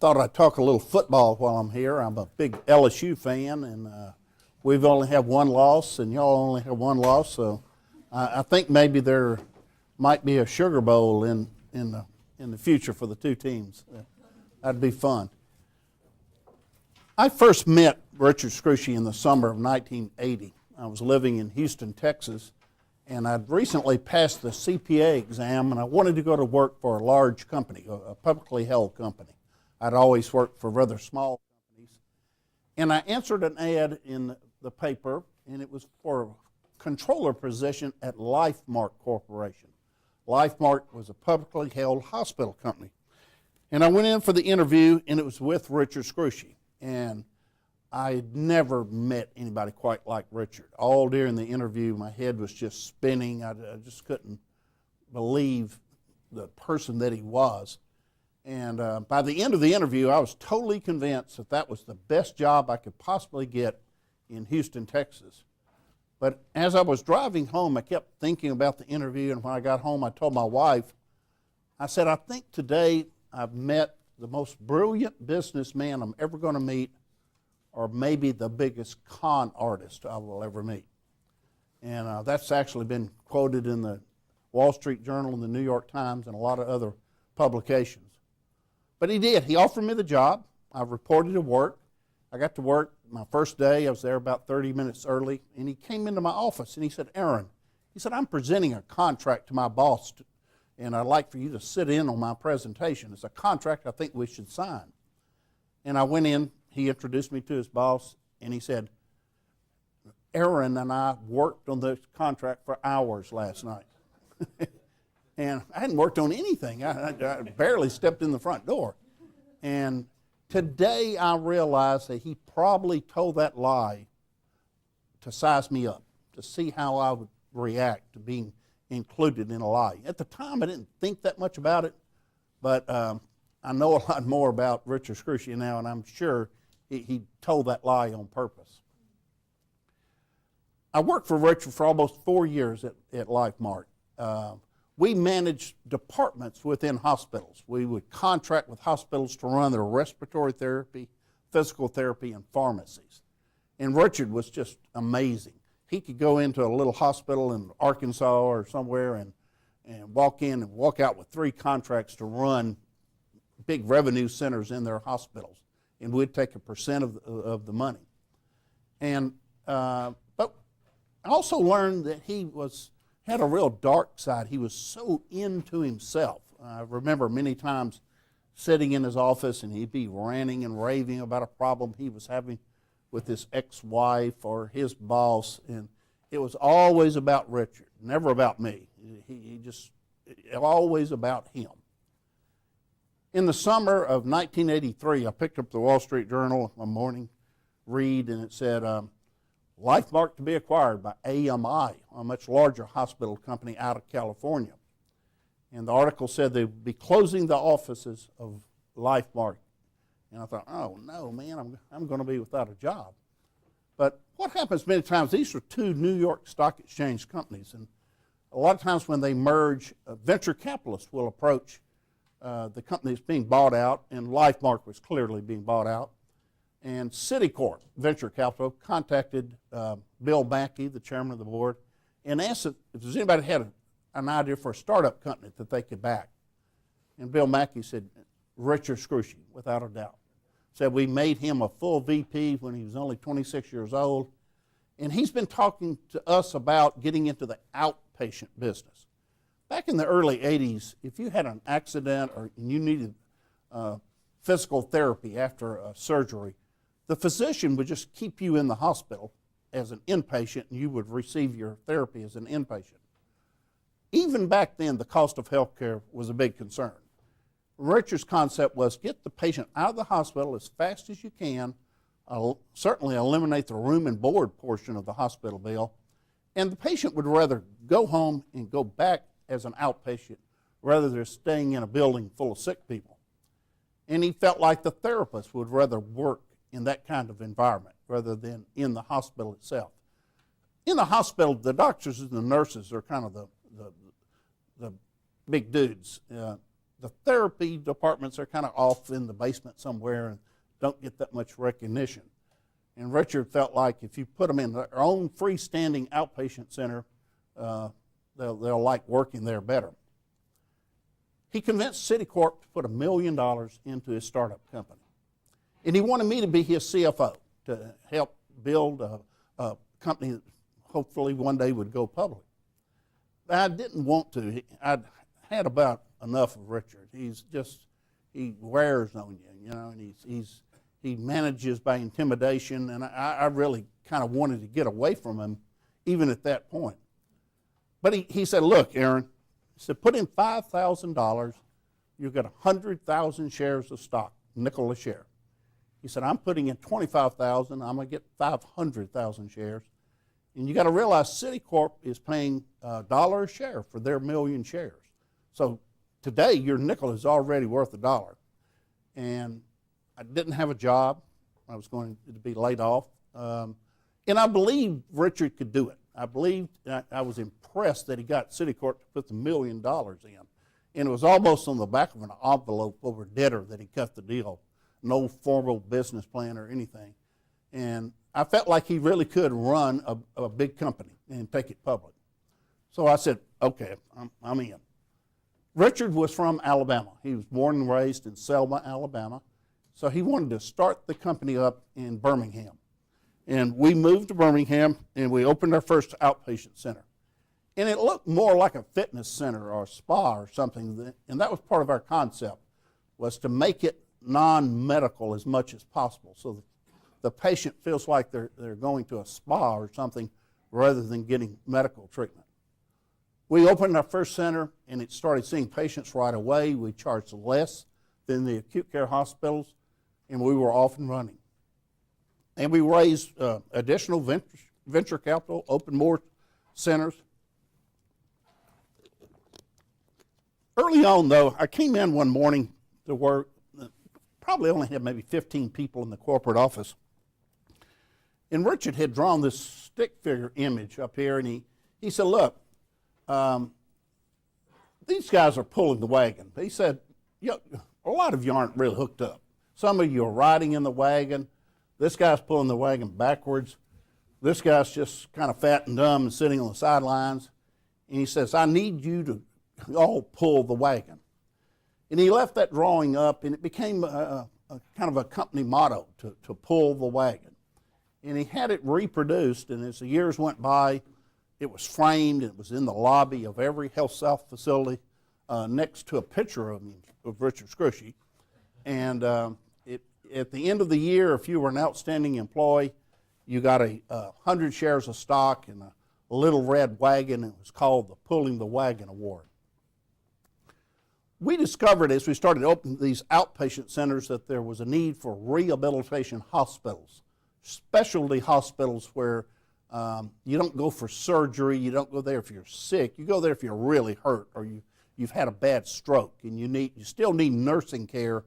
thought I'd talk a little football while I'm here. I'm a big LSU fan, and we've only had one loss, and y'all only have one loss. So I think maybe there might be a Sugar Bowl in the future for the two teams. That'd be fun. I first met Richard Scrushy in the summer of 1980. I was living in Houston, Texas, and I'd recently passed the CPA exam, and I wanted to go to work for a large company, a publicly held company. I'd always worked for rather small companies. And I answered an ad in the paper, and it was for a controller position at LifeMark Corporation. LifeMark was a publicly held hospital company. And I went in for the interview, and it was with Richard Scrushy. And I had never met anybody quite like Richard. All during the interview, my head was just spinning. I just couldn't believe the person that he was. And by the end of the interview, I was totally convinced that that was the best job I could possibly get in Houston, Texas. But as I was driving home, I kept thinking about the interview, and when I got home, I told my wife, I said, I think today I've met the most brilliant businessman I'm ever going to meet, or maybe the biggest con artist I will ever meet. And that's actually been quoted in the Wall Street Journal and the New York Times and a lot of other publications. But he did. He offered me the job. I reported to work. I got to work my first day. I was there about 30 minutes early, and he came into my office, and he said, Aaron, he said, I'm presenting a contract to my boss, and I'd like for you to sit in on my presentation. It's a contract I think we should sign. And I went in. He introduced me to his boss, and he said, Aaron and I worked on this contract for hours last night. And I hadn't worked on anything. I barely stepped in the front door. And today I realized that he probably told that lie to size me up, to see how I would react to being included in a lie. At the time, I didn't think that much about it, but I know a lot more about Richard Scrushy now, and I'm sure he told that lie on purpose. I worked for Richard for almost 4 years at LifeMark. We managed departments within hospitals. We would contract with hospitals to run their respiratory therapy, physical therapy, and pharmacies. And Richard was just amazing. He could go into a little hospital in Arkansas or somewhere and walk in and walk out with 3 contracts to run big revenue centers in their hospitals. And we'd take a percent of the money. And but I also learned that he had a real dark side. He was so into himself. I remember many times sitting in his office, and he'd be ranting and raving about a problem he was having with his ex-wife or his boss, and it was always about Richard, never about me. Always about him. In the summer of 1983, I picked up the Wall Street Journal, a morning read, and it said, LifeMark to be acquired by AMI, a much larger hospital company out of California. And the article said they would be closing the offices of LifeMark. And I thought, oh no, man, I'm going to be without a job. But what happens many times, these are 2 New York Stock Exchange companies, and a lot of times when they merge, venture capitalists will approach the company that's being bought out, and LifeMark was clearly being bought out. And Citicorp Venture Capital contacted Bill Mackey, the chairman of the board, and asked if there's anybody that had an idea for a startup company that they could back. And Bill Mackey said, Richard Scrushy, without a doubt. Said we made him a full VP when he was only 26 years old. And he's been talking to us about getting into the outpatient business. Back in the early 80s, if you had an accident or you needed physical therapy after a surgery, the physician would just keep you in the hospital as an inpatient, and you would receive your therapy as an inpatient. Even back then, the cost of health care was a big concern. Richard's concept was get the patient out of the hospital as fast as you can, certainly eliminate the room and board portion of the hospital bill, and the patient would rather go home and go back as an outpatient rather than staying in a building full of sick people. And he felt like the therapist would rather work in that kind of environment rather than in the hospital itself. In the hospital, the doctors and the nurses are kind of the big dudes. the therapy departments are kind of off in the basement somewhere and don't get that much recognition. And Richard felt like if you put them in their own freestanding outpatient center, they'll like working there better. He convinced Citicorp to put $1 million into his startup company. And he wanted me to be his CFO to help build a company that hopefully one day would go public. But I didn't want to. I'd had about enough of Richard. He wears on you, and he manages by intimidation, and I really kind of wanted to get away from him even at that point. But he said, look, Aaron, he said, put in $5,000, you'll get 100,000 shares of stock, nickel a share. He said, I'm putting in $25,000, I'm going to get 500,000 shares. And you got to realize Citicorp is paying $1 a share for their 1 million shares. So today your nickel is already worth $1. And I didn't have a job. I was going to be laid off. And I believed Richard could do it. I was impressed that he got Citicorp to put the $1 million in. And it was almost on the back of an envelope over debtor that he cut the deal. No formal business plan or anything. And I felt like he really could run a big company and take it public. So I said, okay, I'm in. Richard was from Alabama. He was born and raised in Selma, Alabama. So he wanted to start the company up in Birmingham. And we moved to Birmingham, and we opened our first outpatient center. And it looked more like a fitness center or a spa or something. And that was part of our concept, was to make it non-medical as much as possible, so the patient feels like they're going to a spa or something rather than getting medical treatment. We opened our first center, and it started seeing patients right away. We charged less than the acute care hospitals, and we were off and running. And we raised additional venture capital, opened more centers. Early on, though, I came in one morning to work. Probably only had maybe 15 people in the corporate office. And Richard had drawn this stick figure image up here, and he said, look, these guys are pulling the wagon. He said, a lot of you aren't really hooked up. Some of you are riding in the wagon. This guy's pulling the wagon backwards. This guy's just kind of fat and dumb and sitting on the sidelines. And he says, I need you to all pull the wagon. And he left that drawing up, and it became a kind of a company motto, to pull the wagon. And he had it reproduced, and as the years went by, it was framed. It was in the lobby of every HealthSouth facility next to a picture of Richard Scrushy. And at the end of the year, if you were an outstanding employee, you got 100 shares of stock and a little red wagon. It was called the Pulling the Wagon Award. We discovered as we started opening these outpatient centers that there was a need for rehabilitation hospitals, specialty hospitals where you don't go for surgery, you don't go there if you're sick, you go there if you're really hurt or you've had a bad stroke and you still need nursing care,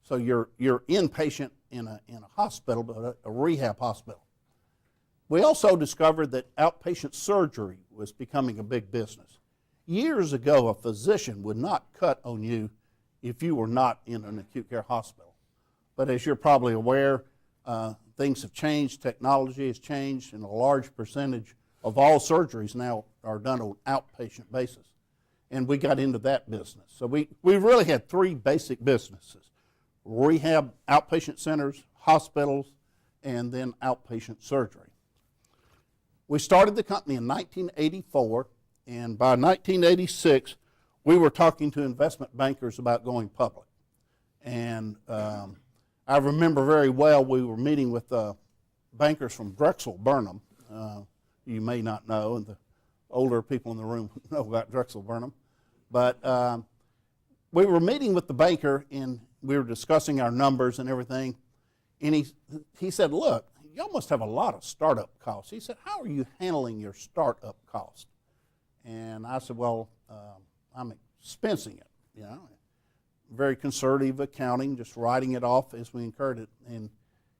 so you're inpatient in a hospital, but a rehab hospital. We also discovered that outpatient surgery was becoming a big business. Years ago, a physician would not cut on you if you were not in an acute care hospital. But as you're probably aware, things have changed, technology has changed, and a large percentage of all surgeries now are done on outpatient basis. And we got into that business. So we really had three basic businesses: rehab, outpatient centers, hospitals, and then outpatient surgery. We started the company in 1984. And by 1986, we were talking to investment bankers about going public. And I remember very well we were meeting with bankers from Drexel Burnham. You may not know, and the older people in the room know about Drexel Burnham. But we were meeting with the banker, and we were discussing our numbers and everything. And he said, look, y'all must have a lot of startup costs. He said, how are you handling your startup costs? And I said, well, I'm expensing it, Very conservative accounting, just writing it off as we incurred it. And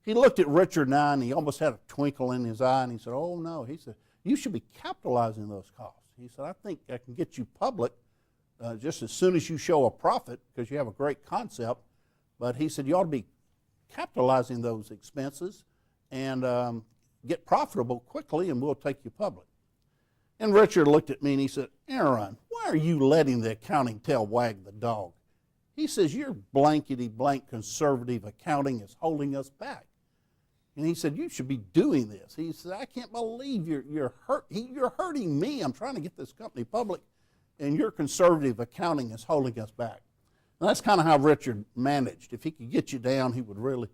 he looked at Richard and I, and he almost had a twinkle in his eye, and he said, oh, no. He said, you should be capitalizing those costs. He said, I think I can get you public just as soon as you show a profit, because you have a great concept, but he said you ought to be capitalizing those expenses and get profitable quickly, and we'll take you public. And Richard looked at me and he said, Aaron, why are you letting the accounting tail wag the dog? He says, your blankety blank conservative accounting is holding us back. And he said, you should be doing this. He said, I can't believe you're hurting me. I'm trying to get this company public, and your conservative accounting is holding us back. And that's kind of how Richard managed. If he could get you down, he would really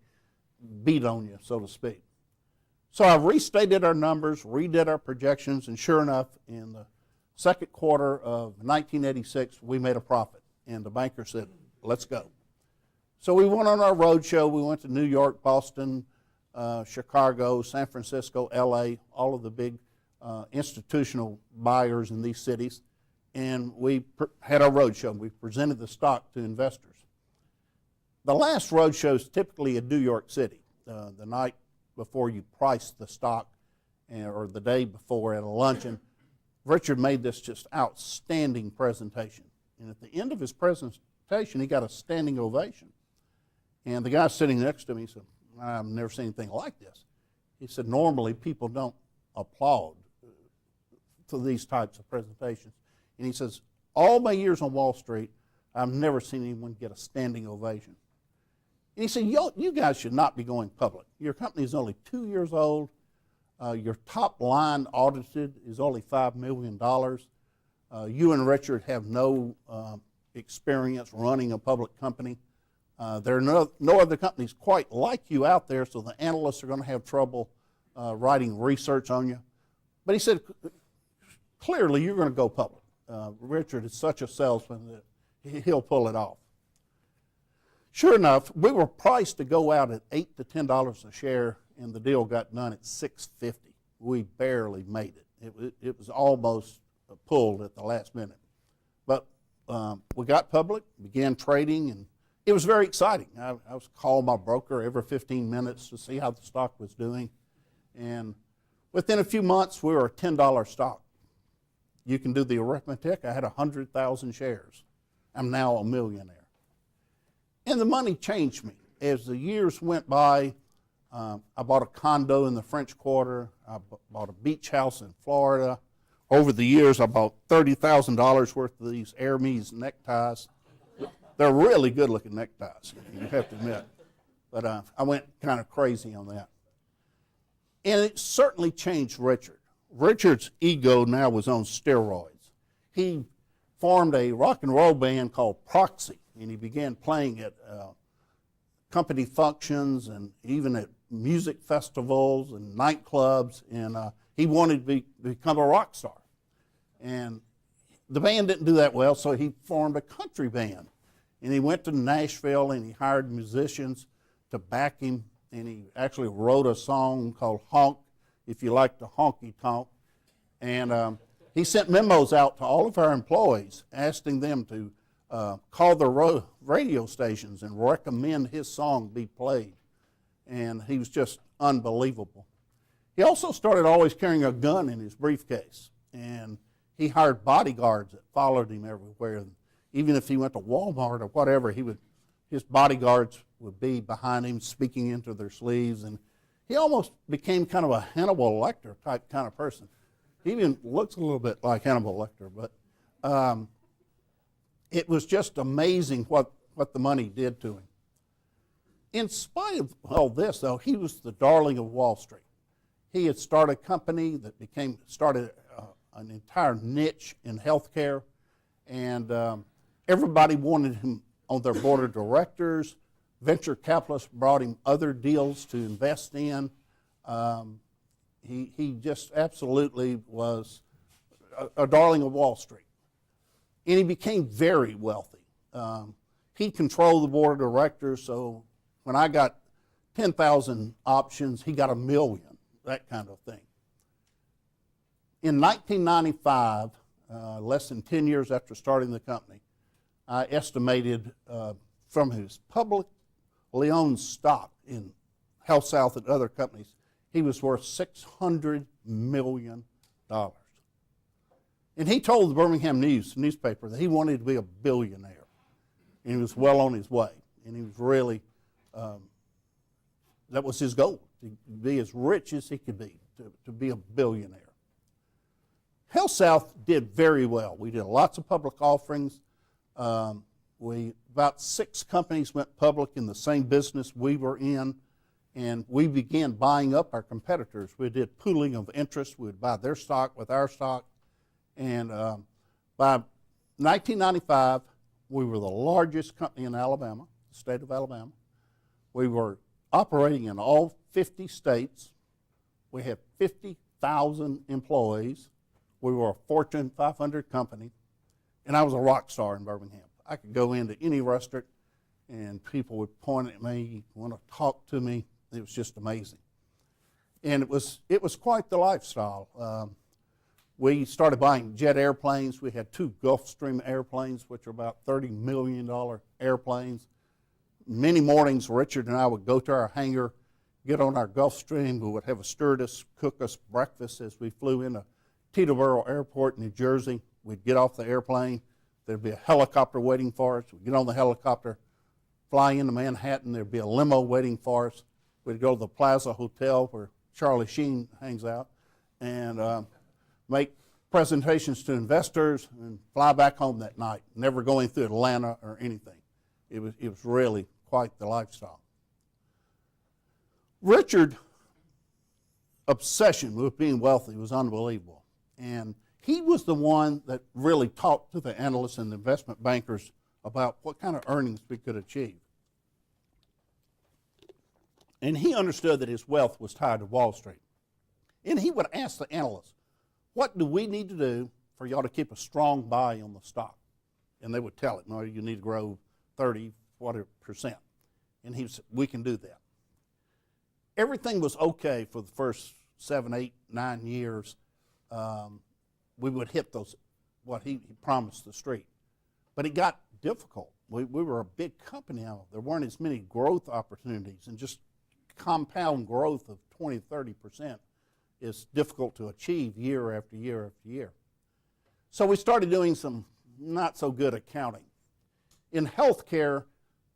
beat on you, so to speak. So I restated our numbers, redid our projections, and sure enough, in the second quarter of 1986, we made a profit. And the banker said, let's go. So we went on our road show. We went to New York, Boston, Chicago, San Francisco, LA, all of the big institutional buyers in these cities. And we had our road show. We presented the stock to investors. The last road show is typically in New York City, the night before you price the stock, or the day before at a luncheon. Richard made this just outstanding presentation. And at the end of his presentation, he got a standing ovation. And the guy sitting next to me said, I've never seen anything like this. He said, normally people don't applaud to these types of presentations. And he says, all my years on Wall Street, I've never seen anyone get a standing ovation. And he said, you guys should not be going public. Your company is only 2 years old. Your top line audited is only $5 million. You and Richard have no experience running a public company. There are no other companies quite like you out there, so the analysts are going to have trouble writing research on you. But he said, clearly you're going to go public. Richard is such a salesman that he'll pull it off. Sure enough, we were priced to go out at $8 to $10 a share, and the deal got done at $6.50. We barely made it. It was almost pulled at the last minute. But we got public, began trading, and it was very exciting. I was calling my broker every 15 minutes to see how the stock was doing. And within a few months, we were a $10 stock. You can do the arithmetic. I had 100,000 shares. I'm now a millionaire. And the money changed me. As the years went by, I bought a condo in the French Quarter. I bought a beach house in Florida. Over the years, I bought $30,000 worth of these Hermes neckties. They're really good-looking neckties, you have to admit. But I went kind of crazy on that. And it certainly changed Richard. Richard's ego now was on steroids. He formed a rock and roll band called Proxy, and he began playing at company functions and even at music festivals and nightclubs, and he wanted to become a rock star. And the band didn't do that well, so he formed a country band. And he went to Nashville and he hired musicians to back him, and he actually wrote a song called Honk, if you like the honky tonk. And he sent memos out to all of our employees asking them to call their radio stations and recommend his song be played. And he was just unbelievable. He also started always carrying a gun in his briefcase. And he hired bodyguards that followed him everywhere. Even if he went to Walmart or whatever, his bodyguards would be behind him, speaking into their sleeves. And he almost became kind of a Hannibal Lecter type kind of person. He even looks a little bit like Hannibal Lecter, but it was just amazing what the money did to him. In spite of all this, though, he was the darling of Wall Street. He had started a company that started an entire niche in healthcare, and everybody wanted him on their board of directors. Venture capitalists brought him other deals to invest in. He just absolutely was a darling of Wall Street. And he became very wealthy. He controlled the board of directors, so when I got 10,000 options, he got 1 million, that kind of thing. In 1995, less than 10 years after starting the company, I estimated from his publicly owned stock in HealthSouth and other companies, he was worth $600 million. And he told the Birmingham newspaper that he wanted to be a billionaire. And he was well on his way. And he was really, that was his goal, to be as rich as he could be, to be a billionaire. HealthSouth did very well. We did lots of public offerings. About 6 companies went public in the same business we were in, and we began buying up our competitors. We did pooling of interest. We would buy their stock with our stock. And by 1995, we were the largest company in Alabama, the state of Alabama. We were operating in all 50 states. We had 50,000 employees. We were a Fortune 500 company, and I was a rock star in Birmingham. I could go into any restaurant, and people would point at me, want to talk to me. It was just amazing. And it was quite the lifestyle. We started buying jet airplanes. We had 2 Gulfstream airplanes, which are about $30 million airplanes. Many mornings, Richard and I would go to our hangar, get on our Gulfstream. We would have a stewardess cook us breakfast as we flew into Teterboro Airport, New Jersey. We'd get off the airplane. There'd be a helicopter waiting for us. We'd get on the helicopter, fly into Manhattan. There'd be a limo waiting for us. We'd go to the Plaza Hotel where Charlie Sheen hangs out and make presentations to investors and fly back home that night, never going through Atlanta or anything. It was really quite the lifestyle. Richard's obsession with being wealthy was unbelievable. And he was the one that really talked to the analysts and the investment bankers about what kind of earnings we could achieve. And he understood that his wealth was tied to Wall Street. And he would ask the analysts, what do we need to do for y'all to keep a strong buy on the stock? And they would tell it, no, you need to grow 30, 40%. And he said, we can do that. Everything was okay for the first 7, 8, 9 years. We would hit those, what he promised the street. But it got difficult. We were a big company now. There weren't as many growth opportunities, and just compound growth of 20, 30% is difficult to achieve year after year after year. So we started doing some not so good accounting. In healthcare,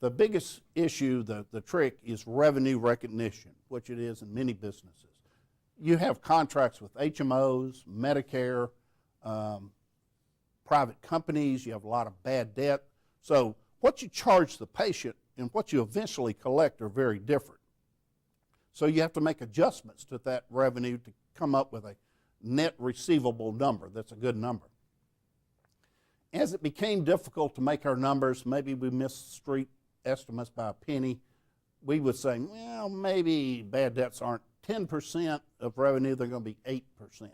the biggest issue, the trick, is revenue recognition, which it is in many businesses. You have contracts with HMOs, Medicare, private companies. You have a lot of bad debt. So what you charge the patient and what you eventually collect are very different. So you have to make adjustments to that revenue to come up with a net receivable number that's a good number. As it became difficult to make our numbers, maybe we missed street estimates by a penny, we would say, well, maybe bad debts aren't 10% of revenue, they're going to be 8%.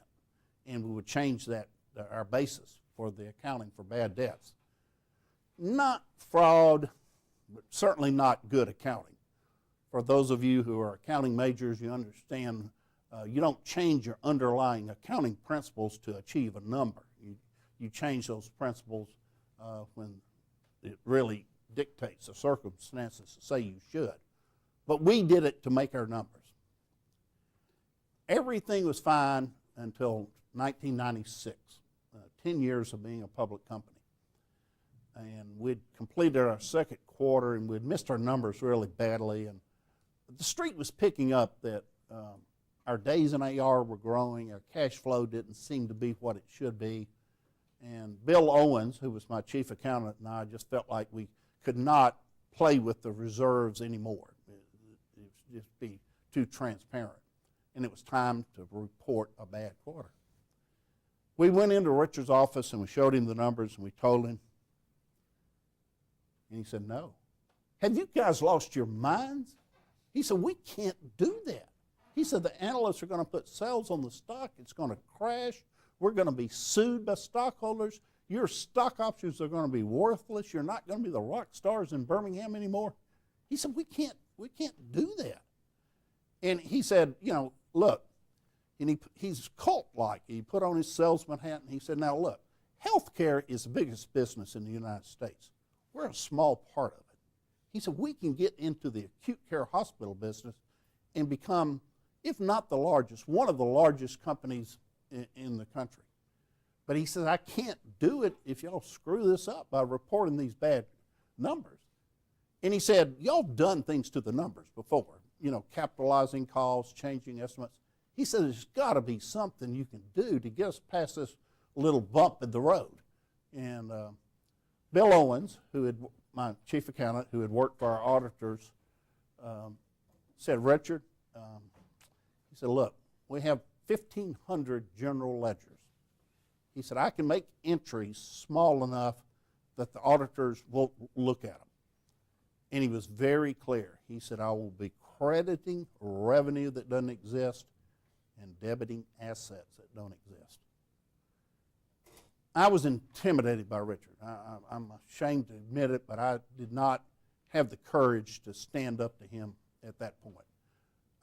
And we would change that, our basis for the accounting for bad debts. Not fraud, but certainly not good accounting. For those of you who are accounting majors, you understand you don't change your underlying accounting principles to achieve a number. You change those principles when it really dictates the circumstances to say you should. But we did it to make our numbers. Everything was fine until 1996, 10 years of being a public company. And we'd completed our second quarter, and we'd missed our numbers really badly. And the street was picking up that our days in AR were growing, our cash flow didn't seem to be what it should be. And Bill Owens, who was my chief accountant, and I just felt like we could not play with the reserves anymore. It would just be too transparent. And it was time to report a bad quarter. We went into Richard's office and we showed him the numbers and we told him. And he said, no. Have you guys lost your minds? He said, we can't do that. He said, the analysts are going to put sales on the stock. It's going to crash. We're going to be sued by stockholders. Your stock options are going to be worthless. You're not going to be the rock stars in Birmingham anymore. He said, we can't do that. And he said, look, and he's cult-like. He put on his salesman hat and he said, now look, healthcare is the biggest business in the United States. We're a small part of it. He said, we can get into the acute care hospital business and become, if not the largest, one of the largest companies in the country. But he says, I can't do it if y'all screw this up by reporting these bad numbers. And he said, y'all done things to the numbers before, capitalizing costs, changing estimates. He said, there's got to be something you can do to get us past this little bump in the road. And Bill Owens, my chief accountant, who had worked for our auditors, said, Richard, he said, look, we have 1,500 general ledgers. He said, I can make entries small enough that the auditors won't look at them. And he was very clear. He said, I will be crediting revenue that doesn't exist and debiting assets that don't exist. I was intimidated by Richard. I'm ashamed to admit it, but I did not have the courage to stand up to him at that point.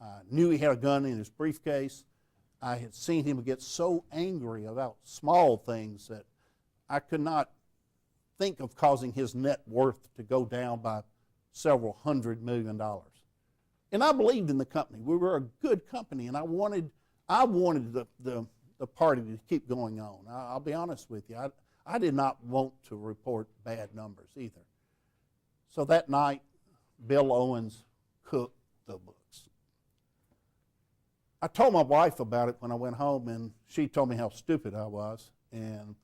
I knew he had a gun in his briefcase. I had seen him get so angry about small things that I could not think of causing his net worth to go down by several $100 million. And I believed in the company. We were a good company, and I wanted the party to keep going on. I'll be honest with you. I did not want to report bad numbers either. So that night, Bill Owens cooked the books. I told my wife about it when I went home, and she told me how stupid I was. And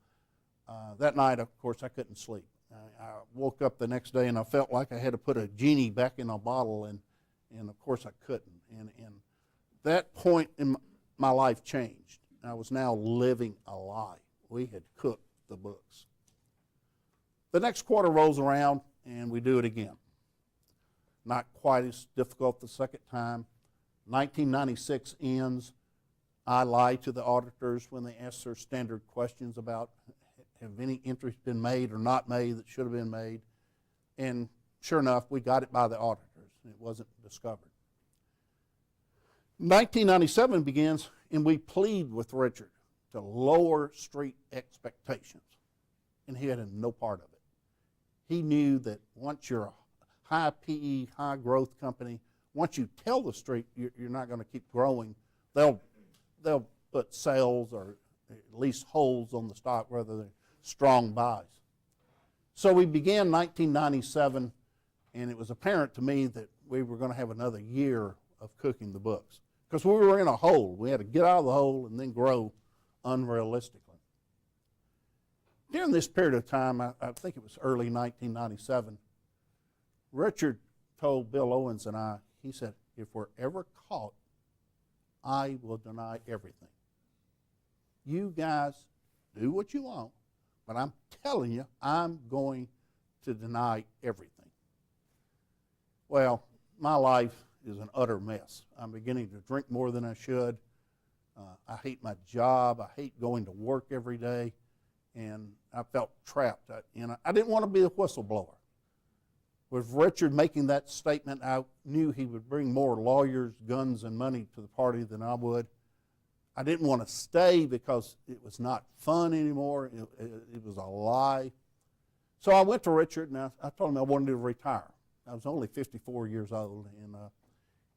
that night, of course, I couldn't sleep. I woke up the next day, and I felt like I had to put a genie back in a bottle, and of course I couldn't. And that point in my life changed. I was now living a lie. We had cooked the books. The next quarter rolls around, and we do it again. Not quite as difficult the second time. 1996 ends. I lie to the auditors when they ask their standard questions about have any entries been made or not made that should have been made. And sure enough, we got it by the auditors. It wasn't discovered. 1997 begins, and we plead with Richard to lower street expectations. And he had no part of it. He knew that once you're a high PE, high growth company, once you tell the street you're not going to keep growing, they'll put sales or at least holds on the stock rather than strong buys. So we began 1997, and it was apparent to me that we were going to have another year of cooking the books because we were in a hole. We had to get out of the hole and then grow unrealistically. During this period of time, I think it was early 1997, Richard told Bill Owens and I, he said, if we're ever caught, I will deny everything. You guys do what you want, but I'm telling you, I'm going to deny everything. Well, my life is an utter mess. I'm beginning to drink more than I should. I hate my job. I hate going to work every day. And I felt trapped. I didn't want to be a whistleblower. With Richard making that statement, I knew he would bring more lawyers, guns, and money to the party than I would. I didn't want to stay because it was not fun anymore. It was a lie. So I went to Richard, and I told him I wanted to retire. I was only 54 years old, and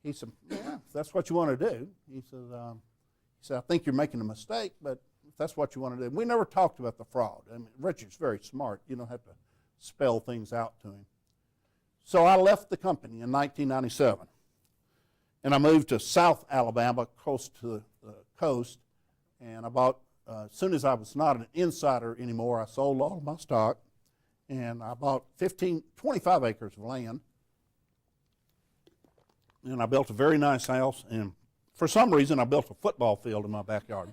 he said, yeah, if that's what you want to do. He said, I think you're making a mistake, but if that's what you want to do. We never talked about the fraud. I mean, Richard's very smart. You don't have to spell things out to him. So I left the company in 1997, and I moved to South Alabama, close to the coast, and I bought, as soon as I was not an insider anymore, I sold all of my stock, and I bought 25 acres of land, and I built a very nice house, and for some reason I built a football field in my backyard.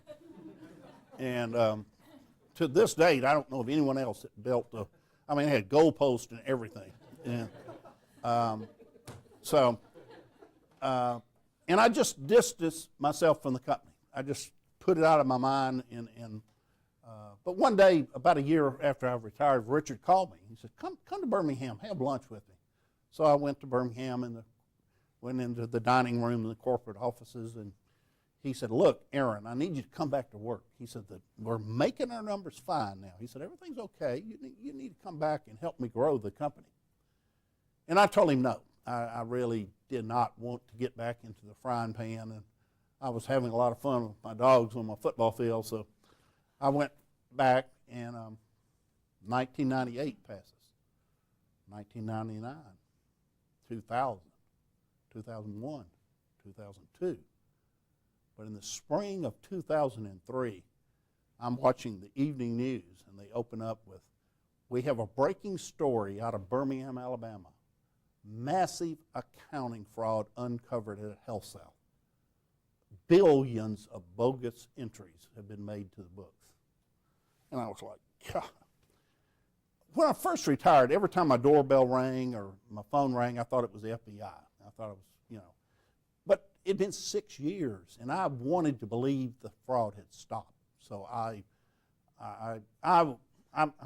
And to this date, I don't know of anyone else that built it had goalposts and everything. And, and I just distanced myself from the company. I just put it out of my mind. But one day, about a year after I retired, Richard called me. He said, come to Birmingham, have lunch with me. So I went to Birmingham and went into the dining room and the corporate offices, and he said, look, Aaron, I need you to come back to work. He said, we're making our numbers fine now. He said, everything's okay. You need to come back and help me grow the company. And I told him no. I really did not want to get back into the frying pan, and I was having a lot of fun with my dogs on my football field, so I went back, and 1998 passes, 1999, 2000, 2001, 2002. But in the spring of 2003, I'm watching the evening news, and they open up with, we have a breaking story out of Birmingham, Alabama. Massive accounting fraud uncovered at HealthSouth. Billions of bogus entries have been made to the books. And I was like, God. When I first retired, every time my doorbell rang or my phone rang, I thought it was the FBI. I thought it was, But it had been 6 years, and I wanted to believe the fraud had stopped. So I'm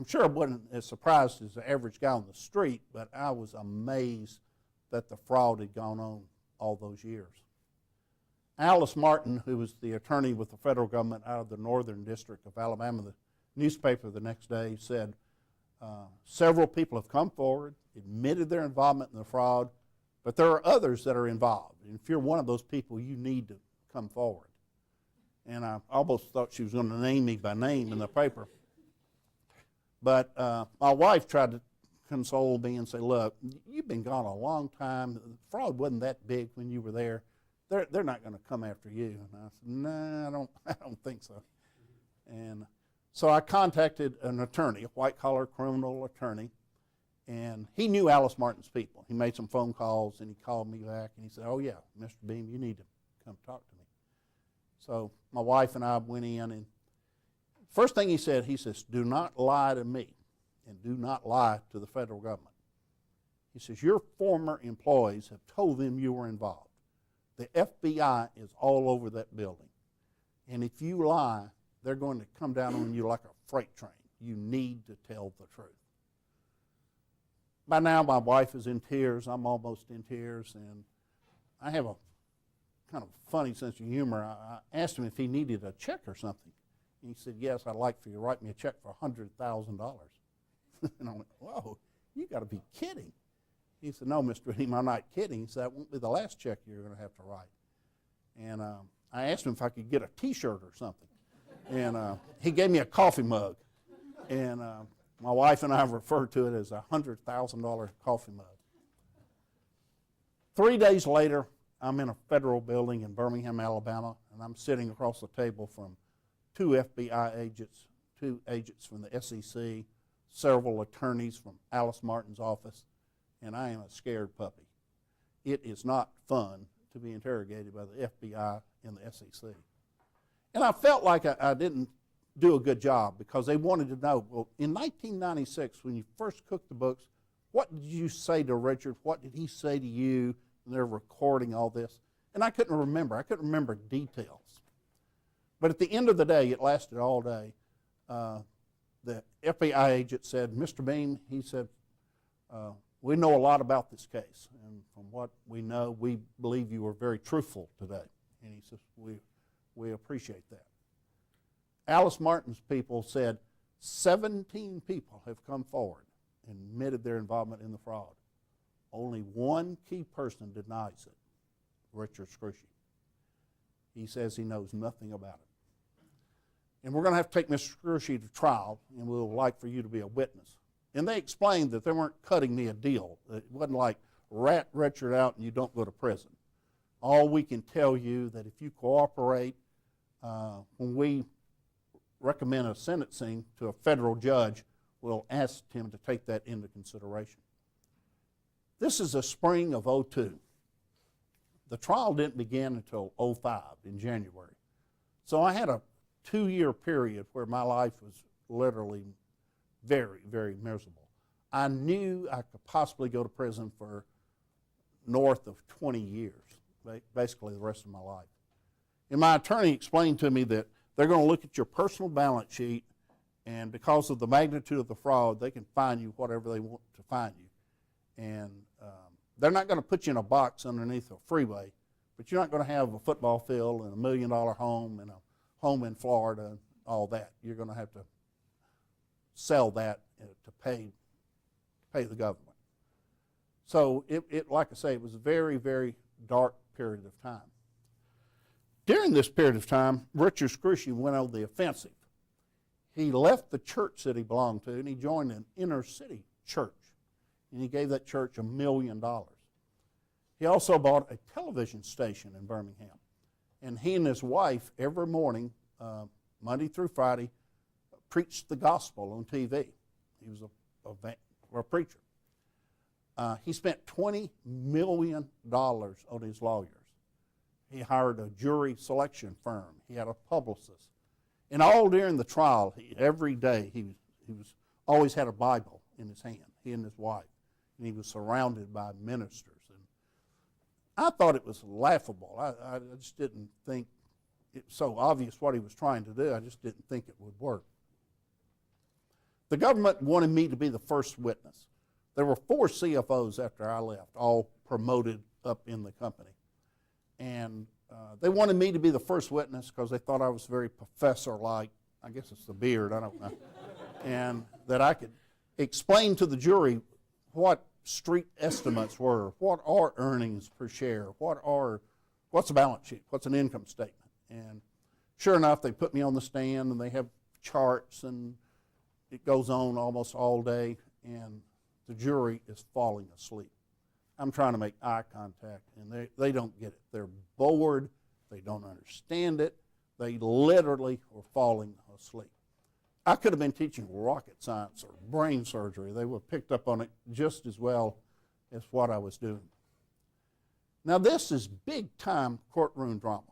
sure I wasn't as surprised as the average guy on the street, but I was amazed that the fraud had gone on all those years. Alice Martin, who was the attorney with the federal government out of the Northern District of Alabama, the newspaper the next day said, several people have come forward, admitted their involvement in the fraud, but there are others that are involved. And if you're one of those people, you need to come forward. And I almost thought she was going to name me by name in the paper. But my wife tried to console me and say, look, you've been gone a long time. The fraud wasn't that big when you were there. They're not going to come after you. And I said, no, I don't think so. And so I contacted an attorney, a white-collar criminal attorney, and he knew Alice Martin's people. He made some phone calls, and he called me back, and he said, oh, yeah, Mr. Beam, you need to come talk to me. So my wife and I went in, and first thing he says, do not lie to me, and do not lie to the federal government. He says, your former employees have told them you were involved. The FBI is all over that building. And if you lie, they're going to come down on you like a freight train. You need to tell the truth. By now, my wife is in tears. I'm almost in tears. And I have a kind of funny sense of humor. I asked him if he needed a check or something. And he said, yes, I'd like for you to write me a check for $100,000. And I went, whoa, you got to be kidding. He said, no, Mr. Beam, I'm not kidding. He said, that won't be the last check you're going to have to write. And I asked him if I could get a T-shirt or something. And he gave me a coffee mug. And my wife and I refer to it as a $100,000 coffee mug. 3 days later, I'm in a federal building in Birmingham, Alabama, and I'm sitting across the table from 2 FBI agents, 2 agents from the SEC, several attorneys from Alice Martin's office, and I am a scared puppy. It is not fun to be interrogated by the FBI and the SEC. And I felt like I didn't do a good job because they wanted to know, well, in 1996, when you first cooked the books, what did you say to Richard? What did he say to you? And they're recording all this. And I couldn't remember. I couldn't remember details. But at the end of the day, it lasted all day. The FBI agent said, Mr. Beam, he said, we know a lot about this case. And from what we know, we believe you were very truthful today. And he says, we appreciate that. Alice Martin's people said 17 people have come forward and admitted their involvement in the fraud. Only one key person denies it, Richard Scrushy. He says he knows nothing about it. And we're going to have to take Mr. Scrushy to trial, and we'll like for you to be a witness. And they explained that they weren't cutting me a deal. It wasn't like rat Richard out and you don't go to prison. All we can tell you that if you cooperate, when we recommend a sentencing to a federal judge, we'll ask him to take that into consideration. This is the spring of '02. The trial didn't begin until '05 in January. So I had a 2-year period where my life was literally very, very miserable. I knew I could possibly go to prison for north of 20 years, basically the rest of my life. And my attorney explained to me that they're going to look at your personal balance sheet, and because of the magnitude of the fraud, they can fine you whatever they want to fine you. And they're not going to put you in a box underneath a freeway, but you're not going to have a football field and $1 million home and a home in Florida and all that. You're going to have to sell that to pay the government. So it like I say, it was a very, very dark period of time. During this period of time, Richard Scrushy went on the offensive. he left the church that he belonged to, and he joined an inner city church. And he gave that church $1 million. He also bought a television station in Birmingham. And he and his wife, every morning, Monday through Friday, preached the gospel on TV. He was a preacher. He spent $20 million on his lawyers. He hired a jury selection firm. He had a publicist. And all during the trial, every day, he was always had a Bible in his hand, he and his wife. And he was surrounded by ministers. And I thought it was laughable. I just didn't think it was so obvious what he was trying to do. I just didn't think it would work. The government wanted me to be the first witness. There were 4 CFOs after I left, all promoted up in the company. And they wanted me to be the first witness because they thought I was very professor-like. I guess it's the beard, I don't know. And that I could explain to the jury what street estimates were, what are earnings per share, what's a balance sheet, what's an income statement. And sure enough, they put me on the stand, and they have charts, and it goes on almost all day, and the jury is falling asleep. I'm trying to make eye contact, and they don't get it. They're bored. They don't understand it. They literally are falling asleep. I could have been teaching rocket science or brain surgery. They would have picked up on it just as well as what I was doing. Now, this is big-time courtroom drama.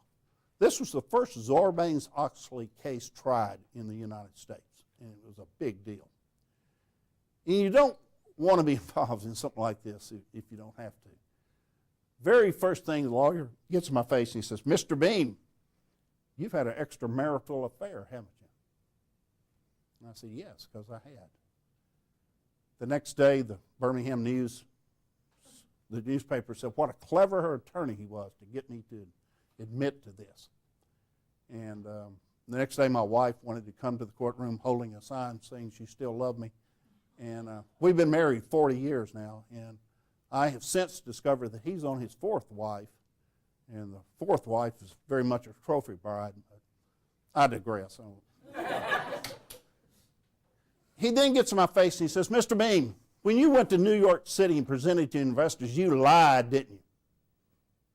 This was the first Sarbanes-Oxley case tried in the United States, and it was a big deal. And you don't want to be involved in something like this if you don't have to. Very first thing, the lawyer gets in my face and he says, "Mr. Beam, you've had an extramarital affair, haven't you?" And I said, "Yes, because I had." The next day, the Birmingham News, the newspaper said what a clever attorney he was to get me to admit to this. And the next day, my wife wanted to come to the courtroom holding a sign saying she still loved me. And we've been married 40 years now, and I have since discovered that he's on his 4th wife, and the 4th wife is very much a trophy bride. But I digress. He then gets in my face and he says, "Mr. Beam, when you went to New York City and presented to investors, you lied, didn't you?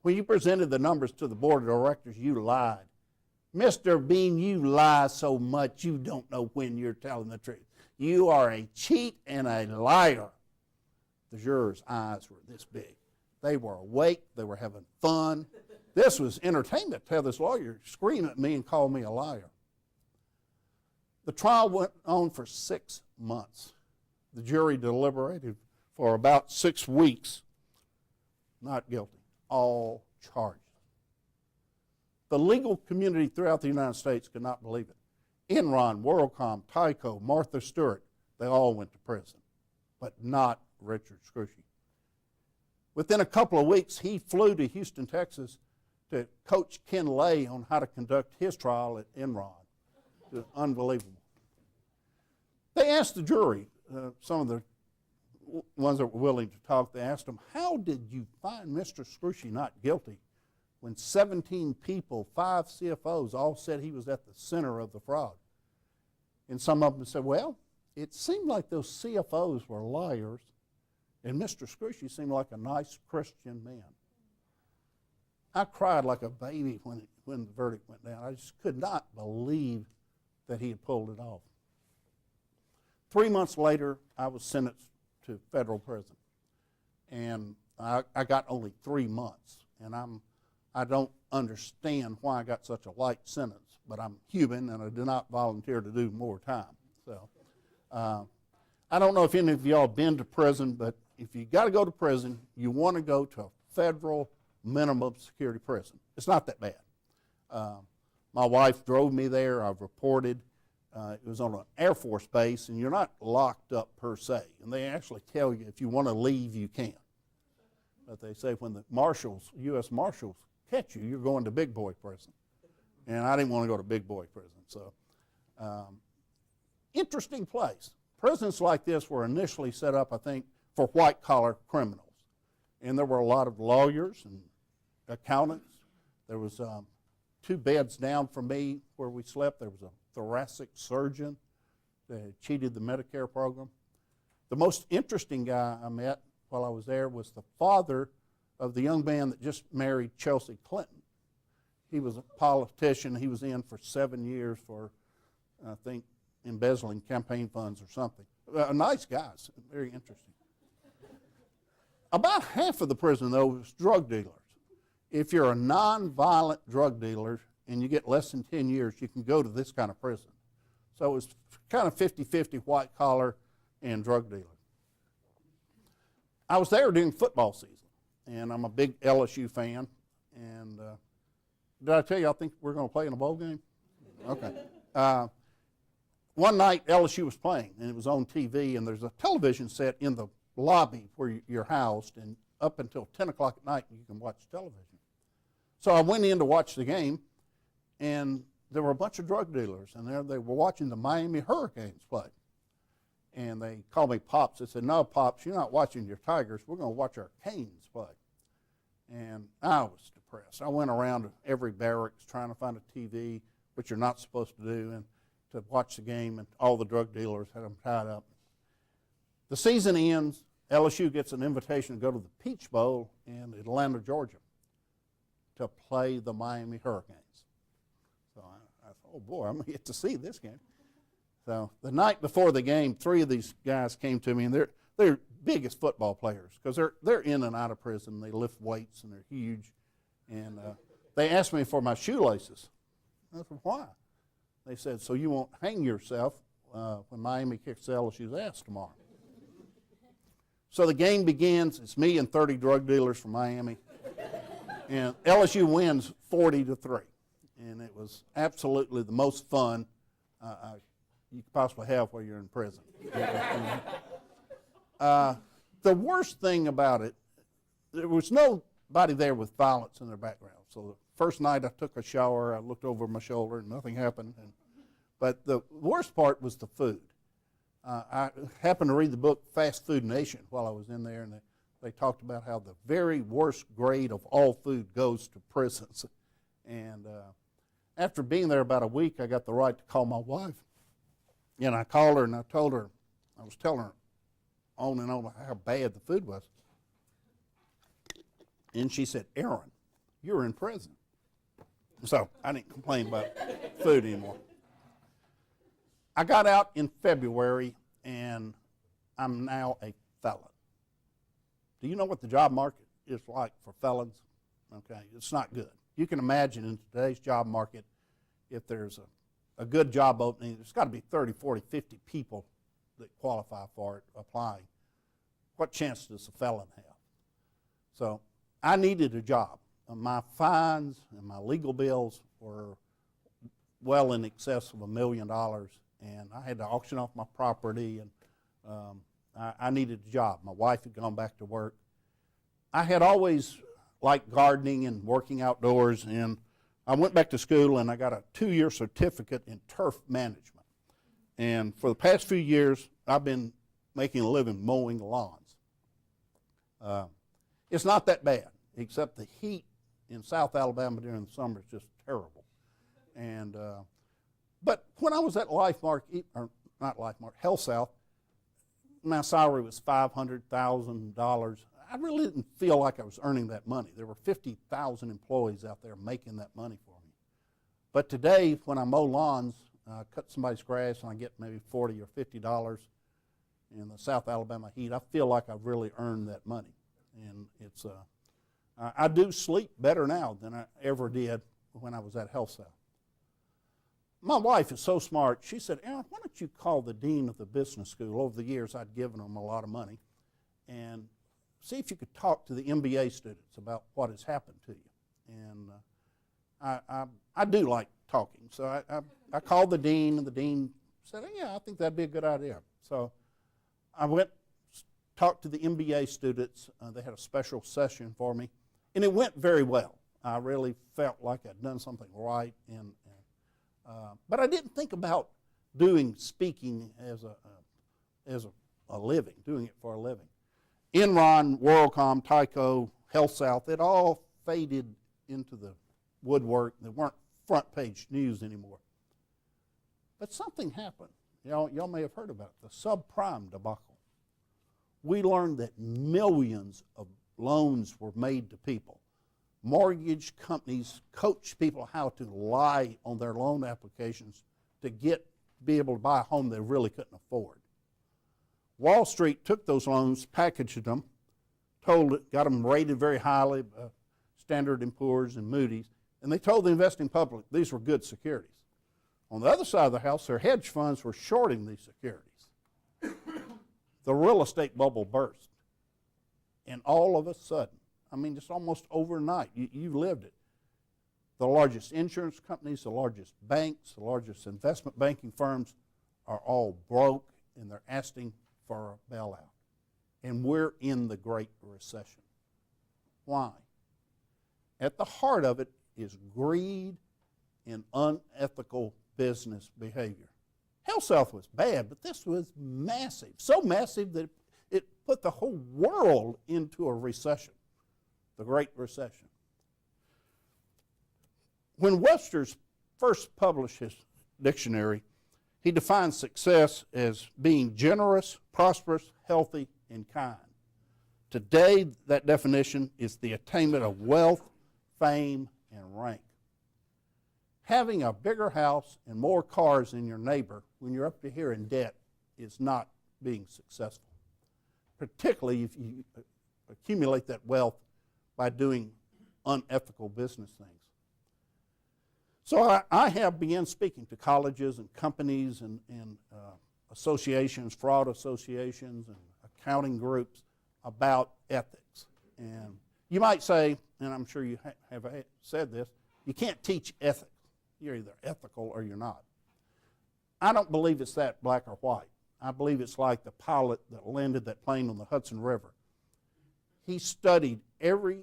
When you presented the numbers to the board of directors, you lied. Mr. Beam, you lie so much you don't know when you're telling the truth. You are a cheat and a liar." The jurors' eyes were this big. They were awake. They were having fun. This was entertainment to have this lawyer scream at me and call me a liar. The trial went on for 6 months. The jury deliberated for about 6 weeks. Not guilty. All charged. The legal community throughout the United States could not believe it. Enron, WorldCom, Tyco, Martha Stewart, they all went to prison, but not Richard Scrushy. Within a couple of weeks, he flew to Houston, Texas to coach Ken Lay on how to conduct his trial at Enron. It was unbelievable. They asked the jury, some of the ones that were willing to talk, they asked them, "How did you find Mr. Scrushy not guilty when 17 people, 5 CFOs, all said he was at the center of the fraud?" And some of them said, "Well, it seemed like those CFOs were liars, and Mr. Scrushy seemed like a nice Christian man." I cried like a baby when the verdict went down. I just could not believe that he had pulled it off. 3 months later, I was sentenced to federal prison. And I got only 3 months. And I don't understand why I got such a light sentence, but I'm human and I did not volunteer to do more time. So I don't know if any of y'all have been to prison, but if you got to go to prison, you want to go to a federal minimum security prison. It's not that bad. My wife drove me there. I've reported. It was on an Air Force base, and you're not locked up per se. And they actually tell you if you want to leave, you can. But they say when the marshals, U.S. Marshals, catch you, you're going to big boy prison. And I didn't want to go to big boy prison. So, interesting place. Prisons like this were initially set up, I think, for white-collar criminals. And there were a lot of lawyers and accountants. There was 2 beds down from me where we slept. There was a thoracic surgeon. They cheated the Medicare program. The most interesting guy I met while I was there was the father of the young man that just married Chelsea Clinton. He was a politician. He was in for 7 years for, I think, embezzling campaign funds or something. Nice guys, very interesting. About half of the prison, though, was drug dealers. If you're a nonviolent drug dealer and you get less than 10 years, you can go to this kind of prison. So it was kind of 50-50 white collar and drug dealer. I was there during football season, and I'm a big LSU fan. And did I tell you I think we're going to play in a bowl game? Okay. One night LSU was playing, and it was on TV, and there's a television set in the lobby where you're housed, and up until 10 o'clock at night you can watch television. So I went in to watch the game, and there were a bunch of drug dealers, and there they were watching the Miami Hurricanes play. And they called me Pops. They said, "No, Pops, you're not watching your Tigers. We're going to watch our Canes play." And I was depressed. I went around to every barracks trying to find a TV, which you're not supposed to do, and to watch the game, and all the drug dealers had them tied up. The season ends. LSU gets an invitation to go to the Peach Bowl in Atlanta, Georgia, to play the Miami Hurricanes. So I thought, oh boy, I'm going to get to see this game. So the night before the game, 3 of these guys came to me, and they're big as football players because they're in and out of prison. They lift weights, and they're huge. And they asked me for my shoelaces. I said, why? They said, so you won't hang yourself when Miami kicks LSU's ass tomorrow. So the game begins. It's me and 30 drug dealers from Miami. And LSU wins 40-3. And it was absolutely the most fun you could possibly have while you're in prison. The worst thing about it, there was nobody there with violence in their background. So the first night I took a shower, I looked over my shoulder, and nothing happened. But the worst part was the food. I happened to read the book Fast Food Nation while I was in there, and they talked about how the very worst grade of all food goes to prisons. And after being there about a week, I got the right to call my wife. And I called her, and I told her, I was telling her on and on how bad the food was. And she said, Aaron, you're in prison. So I didn't complain about food anymore. I got out in February, and I'm now a felon. Do you know what the job market is like for felons? Okay, it's not good. You can imagine in today's job market, if there's a good job opening, there's got to be 30, 40, 50 people that qualify for it applying. What chance does a felon have? So I needed a job. My fines and my legal bills were well in excess of $1 million, and I had to auction off my property, and I needed a job. My wife had gone back to work. I had always liked gardening and working outdoors, and I went back to school, and I got a 2-year certificate in turf management. And for the past few years, I've been making a living mowing lawns. It's not that bad, except the heat in South Alabama during the summer is just terrible. And but when I was at HealthSouth, my salary was $500,000. I really didn't feel like I was earning that money. There were 50,000 employees out there making that money for me. But today, when I mow lawns, cut somebody's grass, and I get maybe $40 or $50 in the South Alabama heat, I feel like I've really earned that money. And it's I do sleep better now than I ever did when I was at HealthSouth. My wife is so smart. She said, Aaron, why don't you call the dean of the business school? Over the years, I'd given them a lot of money, and see if you could talk to the MBA students about what has happened to you. And I do like talking. So I called the dean, and the dean said, yeah, I think that'd be a good idea. So I went, talked to the MBA students. They had a special session for me, and it went very well. I really felt like I'd done something right, but I didn't think about doing speaking as a living, doing it for a living. Enron, WorldCom, Tyco, HealthSouth, it all faded into the woodwork. They weren't front page news anymore. But something happened Y'all may have heard about it, the subprime debacle. We learned that millions of loans were made to people. Mortgage companies coached people how to lie on their loan applications to be able to buy a home they really couldn't afford. Wall Street took those loans, packaged them, got them rated very highly, Standard & Poor's and Moody's, and they told the investing public these were good securities. On the other side of the house, their hedge funds were shorting these securities. The real estate bubble burst. And all of a sudden, just almost overnight, you lived it. The largest insurance companies, the largest banks, the largest investment banking firms are all broke, and they're asking for a bailout. And we're in the Great Recession. Why? At the heart of it is greed and unethical business behavior. HealthSouth was bad, but this was massive. So massive that it put the whole world into a recession, the Great Recession. When Webster's first published his dictionary, he defined success as being generous, prosperous, healthy, and kind. Today, that definition is the attainment of wealth, fame, and rank. Having a bigger house and more cars than your neighbor when you're up to here in debt is not being successful, particularly if you accumulate that wealth by doing unethical business things. So I have begun speaking to colleges and companies and associations, fraud associations and accounting groups about ethics. And you might say, and I'm sure you have said this, you can't teach ethics. You're either ethical or you're not. I don't believe it's that black or white. I believe it's like the pilot that landed that plane on the Hudson River. He studied every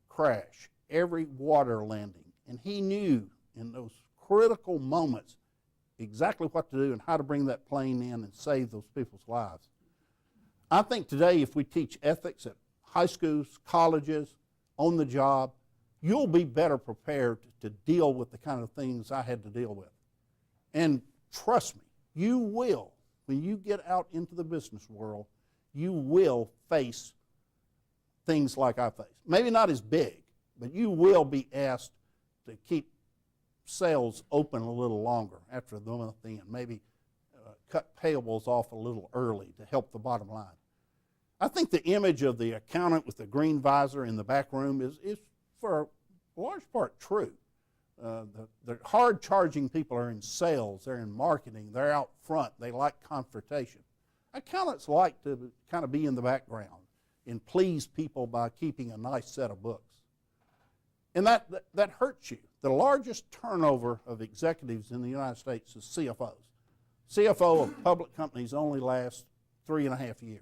crash, every water landing, and he knew in those critical moments exactly what to do and how to bring that plane in and save those people's lives. I think today if we teach ethics at high schools, colleges, on the job, you'll be better prepared to deal with the kind of things I had to deal with. And trust me, you will, when you get out into the business world, you will face things like I faced. Maybe not as big, but you will be asked to keep sales open a little longer after the month end. Maybe cut payables off a little early to help the bottom line. I think the image of the accountant with the green visor in the back room is for a large part true. The hard-charging people are in sales, they're in marketing, they're out front, they like confrontation. Accountants like to kind of be in the background and please people by keeping a nice set of books. And that hurts you. The largest turnover of executives in the United States is CFOs. CFO of public companies only lasts 3.5 years.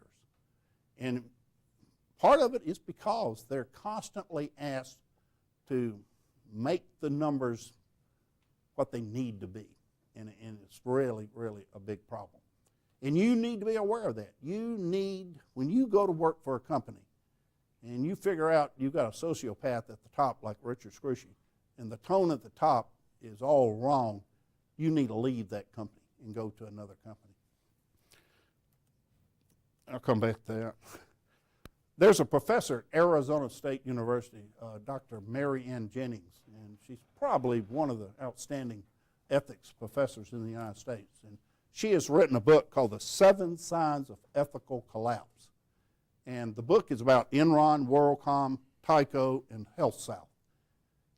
And part of it is because they're constantly asked to make the numbers what they need to be. And it's really, really a big problem. And you need to be aware of that. When you go to work for a company and you figure out you've got a sociopath at the top like Richard Scrushy, and the tone at the top is all wrong, you need to leave that company and go to another company. I'll come back to that. There's a professor at Arizona State University, Dr. Mary Ann Jennings, and she's probably one of the outstanding ethics professors in the United States. And she has written a book called The 7 Signs of Ethical Collapse. And the book is about Enron, WorldCom, Tyco, and HealthSouth.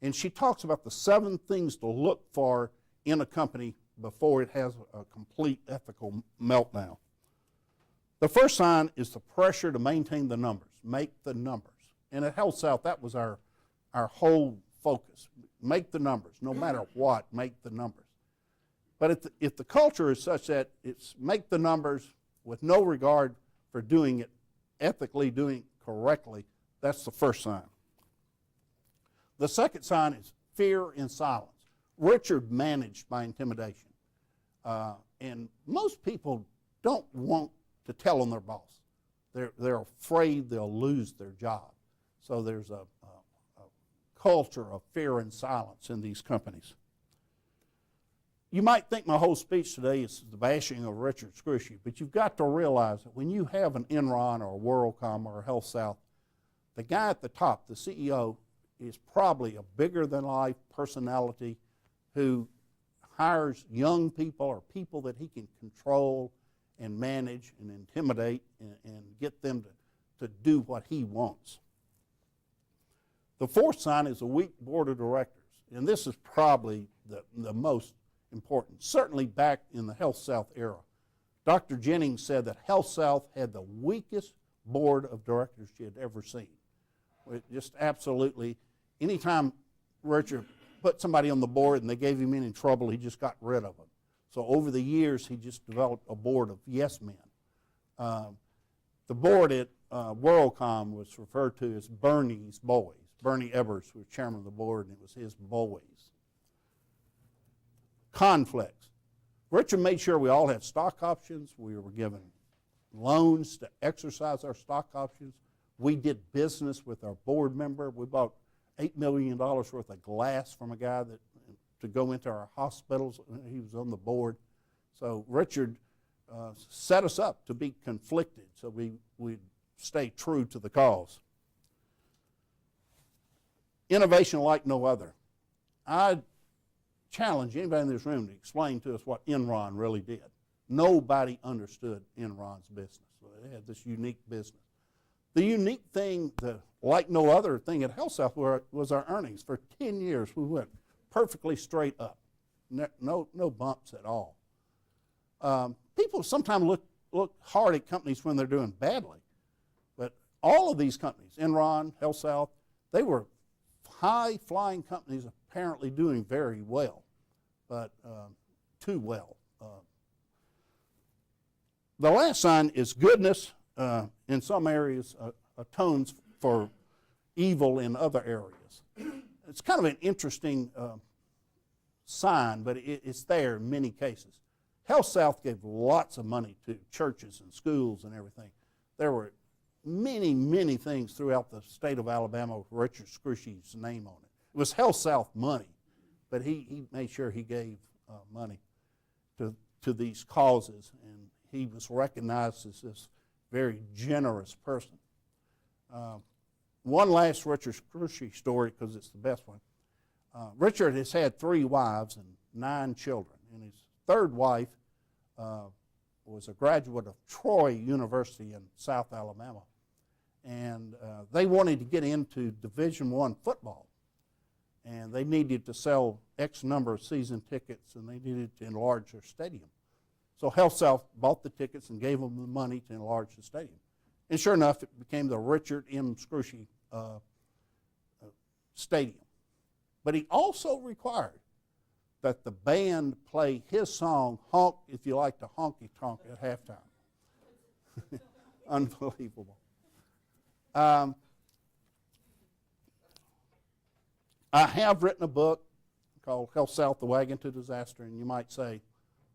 And she talks about the 7 things to look for in a company before it has a complete ethical meltdown. The first sign is the pressure to maintain the numbers, make the numbers. And at HealthSouth, that was our whole focus. Make the numbers, no matter what, make the numbers. But if the culture is such that it's make the numbers with no regard for doing it ethically, doing it correctly, that's the first sign. The second sign is fear and silence. Richard managed by intimidation. And most people don't want to tell on their boss. They're afraid they'll lose their job. So there's a culture of fear and silence in these companies. You might think my whole speech today is the bashing of Richard Scrushy, but you've got to realize that when you have an Enron or a WorldCom or a HealthSouth, the guy at the top, the CEO, is probably a bigger-than-life personality who hires young people or people that he can control and manage and intimidate and get them to do what he wants. The fourth sign is a weak board of directors, and this is probably the most important, certainly back in the HealthSouth era. Dr. Jennings said that HealthSouth had the weakest board of directors she had ever seen. It just absolutely, anytime Richard put somebody on the board and they gave him any trouble, he just got rid of them. So over the years, he just developed a board of yes men. The board at WorldCom was referred to as Bernie's boys. Bernie Ebbers was chairman of the board, and it was his boys. Conflicts. Richard made sure we all had stock options. We were given loans to exercise our stock options. We did business with our board member. We bought $8 million worth of glass from a guy to go into our hospitals. He was on the board. So Richard set us up to be conflicted so we'd stay true to the cause. Innovation like no other. I challenge anybody in this room to explain to us what Enron really did. Nobody understood Enron's business. So they had this unique business. The unique thing, like no other thing at HealthSouth, was our earnings. For 10 years, we went perfectly straight up. No bumps at all. People sometimes look hard at companies when they're doing badly. But all of these companies, Enron, HealthSouth, they were high-flying companies apparently doing very well, but too well. The last sign is goodness. In some areas, atones for evil in other areas. It's kind of an interesting sign, but it's there in many cases. HealthSouth gave lots of money to churches and schools and everything. There were many, many things throughout the state of Alabama with Richard Scrushy's name on it. It was HealthSouth money, but he made sure he gave money to these causes, and he was recognized as this very generous person. One last Richard Scrushy story, because it's the best one. Richard has had 3 wives and 9 children, and his third wife was a graduate of Troy University in South Alabama, and they wanted to get into Division I football, and they needed to sell X number of season tickets, and they needed to enlarge their stadium. So HealthSouth bought the tickets and gave them the money to enlarge the stadium. And sure enough, it became the Richard M. Scrushy Stadium. But he also required that the band play his song, Honk If You Like to Honky Tonk, at halftime. Unbelievable. I have written a book called HealthSouth, The Wagon to Disaster, and you might say,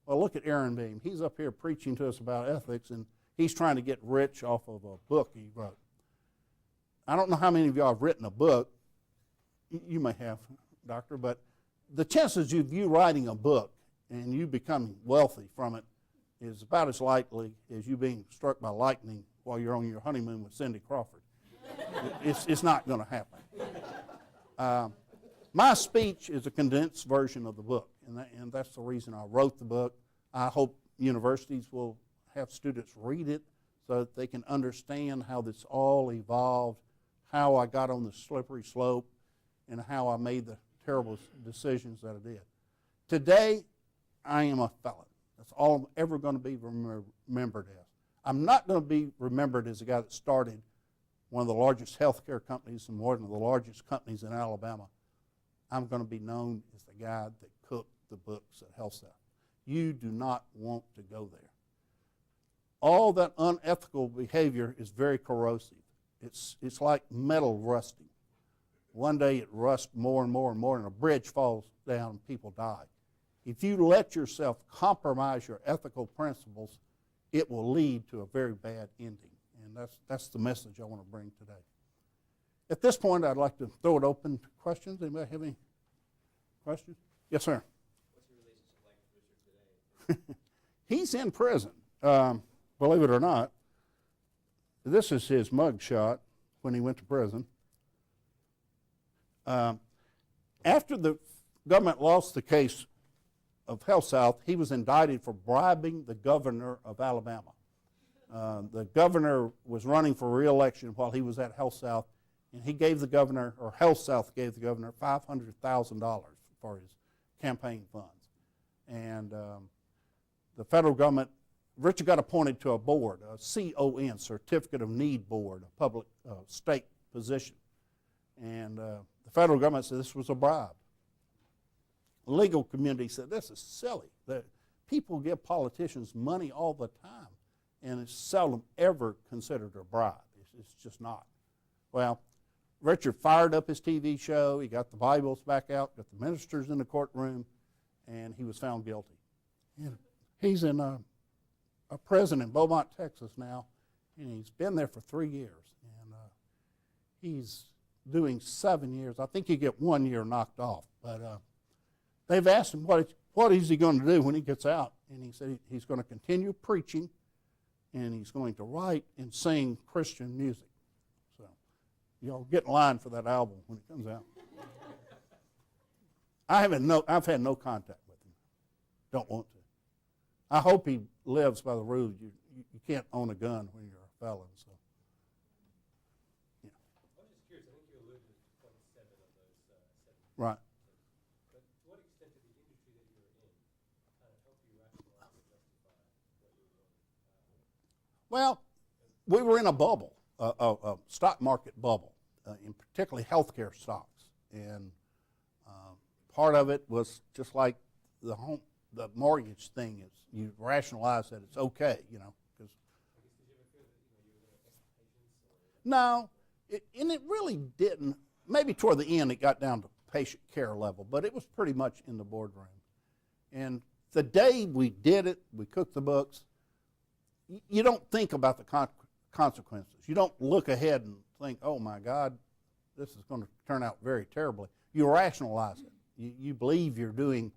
well, look at Aaron Beam. He's up here preaching to us about ethics, and he's trying to get rich off of a book he wrote. I don't know how many of y'all have written a book. You may have, Doctor, but the chances of you writing a book and you becoming wealthy from it is about as likely as you being struck by lightning while you're on your honeymoon with Cindy Crawford. It's not going to happen. My speech is a condensed version of the book, and that's the reason I wrote the book. I hope universities will have students read it so that they can understand how this all evolved, how I got on the slippery slope, and how I made the terrible decisions that I did. Today, I am a felon. That's all I'm ever going to be remembered as. I'm not going to be remembered as the guy that started one of the largest healthcare companies and one of the largest companies in Alabama. I'm going to be known as the guy that cooked the books at HealthSouth. You do not want to go there. All that unethical behavior is very corrosive. It's like metal rusting. One day it rusts more and more and more, and a bridge falls down and people die. If you let yourself compromise your ethical principles, it will lead to a very bad ending. And that's the message I want to bring today. At this point, I'd like to throw it open to questions. Anybody have any questions? Yes, sir. What's your relationship like He's in prison, believe it or not. This is his mug shot when he went to prison. After the government lost the case of HealthSouth, he was indicted for bribing the governor of Alabama. The governor was running for re-election while he was at HealthSouth, and he gave the governor, or HealthSouth gave the governor, $500,000 for his campaign funds. And the federal government, Richard got appointed to a board, a CON, Certificate of Need Board, a public state position. And the federal government said this was a bribe. The legal community said this is silly. People give politicians money all the time, and it's seldom ever considered a bribe. It's just not. Well, Richard fired up his TV show. He got the Bibles back out, got the ministers in the courtroom, and he was found guilty. And he's in a prison in Beaumont, Texas now, and he's been there for 3 years. And he's doing 7 years. I think you get 1 year knocked off. But they've asked him what is he going to do when he gets out, and he said he's going to continue preaching, and he's going to write and sing Christian music. So y'all get in line for that album when it comes out. I've had no contact with him. Don't want to. I hope he lives by the rule you can't own a gun when you're a felon. So, yeah. I'm just curious. I think you alluded to 27 of those 7. Right. But to what extent did the industry that you were in kind of help you rationalize and justify what you were doing? Well, we were in a bubble, a stock market bubble, in particularly healthcare stocks, and part of it was just like the mortgage thing is you rationalize that it's okay, because. Did you ever feel that you were going to affect patients? No, and it really didn't. Maybe toward the end it got down to patient care level, but it was pretty much in the boardroom. And the day we did it, we cooked the books. You don't think about the consequences. You don't look ahead and think, oh my God, this is going to turn out very terribly. You rationalize it. You believe you're doing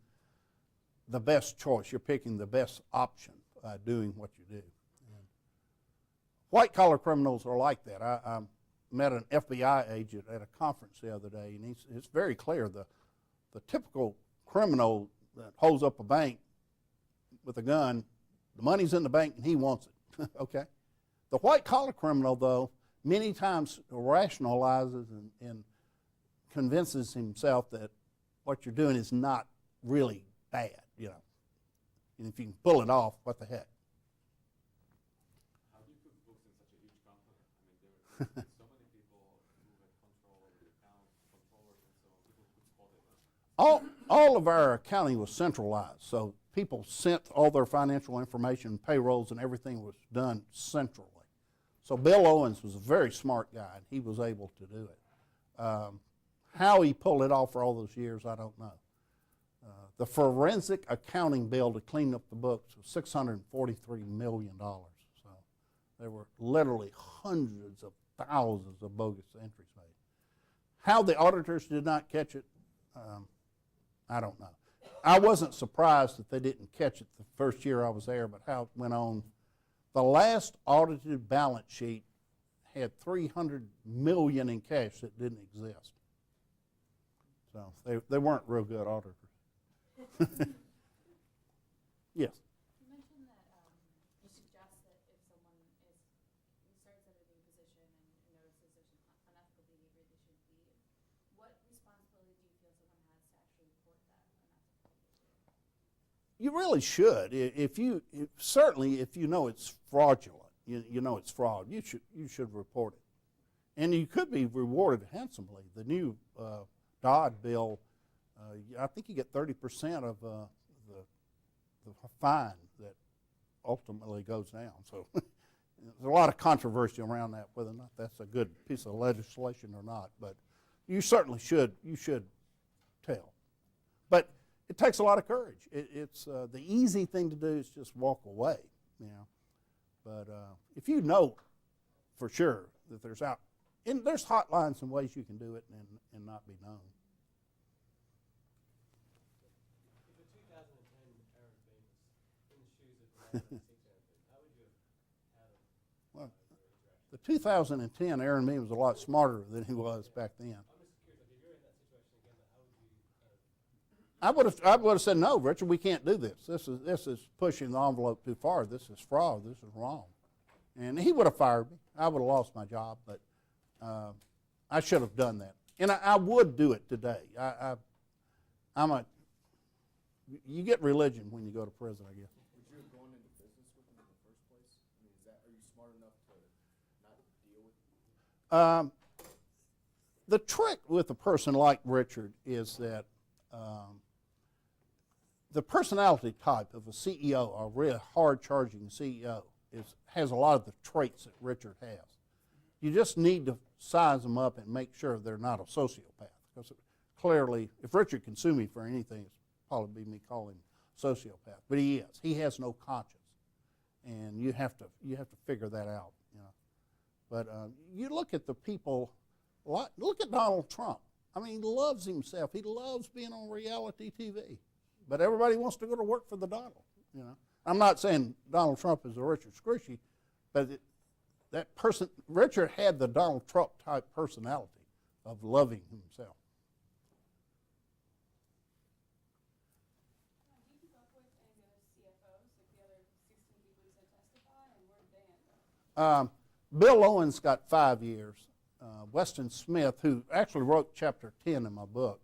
the best choice. You're picking the best option by doing what you do. White-collar criminals are like that. I met an FBI agent at a conference the other day, and it's very clear. The typical criminal that holds up a bank with a gun, the money's in the bank and he wants it, okay? The white-collar criminal, though, many times rationalizes and convinces himself that what you're doing is not really bad, And if you can pull it off, what the heck? How do you put books in such a huge company? I mean, there are so many people who have control over the accounts, controllers, and so people could spot it. All of our accounting was centralized, so people sent all their financial information, payrolls, and everything was done centrally. So Bill Owens was a very smart guy, and he was able to do it. How he pulled it off for all those years, I don't know. The forensic accounting bill to clean up the books was $643 million. So there were literally hundreds of thousands of bogus entries made. How the auditors did not catch it, I don't know. I wasn't surprised that they didn't catch it the first year I was there, but how it went on. The last audited balance sheet had $300 million in cash that didn't exist. So they weren't real good auditors. Yes. You mentioned that you suggest that if someone starts at a new position and notices there's unethical behavior, they should leave. What responsibility do you feel someone has to actually report that unethical behavior? You really should. Certainly if you know it's fraudulent, you know it's fraud, you should report it. And you could be rewarded handsomely. The new Dodd bill, I think you get 30% of the fine that ultimately goes down. So there's a lot of controversy around that, whether or not that's a good piece of legislation or not. But you certainly should. You should tell. But it takes a lot of courage. It's the easy thing to do is just walk away. But if you know for sure that there's hotlines and ways you can do it and not be known. If a 2010 Aaron Famous How would you have had a Well, the 2010 Aaron Me was a lot smarter than he was back then. I'm just curious, like, if you're in that situation again, how would you kind of I would have said, no, Richard, we can't do this. This is pushing the envelope too far. This is fraud. This is wrong. And he would have fired me. I would have lost my job, but I should have done that. And I would do it today. You get religion when you go to prison, I guess. Would you have gone into business with him in the first place? I mean, are you smart enough to not deal with it? The trick with a person like Richard is that the personality type of a CEO, a real hard-charging CEO, has a lot of the traits that Richard has. You just need to size them up and make sure they're not a sociopath. Because clearly, if Richard can sue me for anything, it's probably be me calling him sociopath. But he is. He has no conscience, and you have to figure that out. You know. But you look at the people. Look at Donald Trump. I mean, he loves himself. He loves being on reality TV. But everybody wants to go to work for the Donald. You know. I'm not saying Donald Trump is a Richard Scritchy, but that person, Richard had the Donald Trump type personality of loving himself. Do you keep up with any of the other CFOs, like the other 16 people you said testify, and where did they end up? Bill Owens got 5 years. Weston Smith, who actually wrote chapter 10 in my book,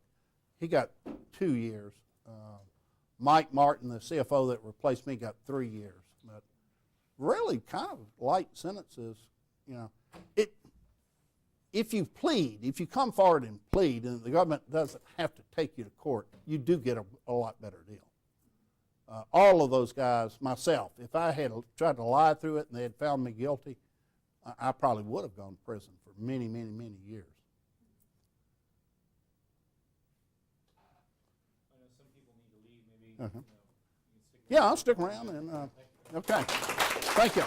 he got 2 years. Mike Martin, the CFO that replaced me, got 3 years. But really kind of light sentences, you know. If you plead, if you come forward and plead, and the government doesn't have to take you to court, you do get a lot better deal. All of those guys, myself, if I had tried to lie through it and they had found me guilty, I probably would have gone to prison for many, many, many years. I know some people need to leave, maybe, Uh-huh. you know, you can stick Yeah, I'll stick around and, okay. Thank you.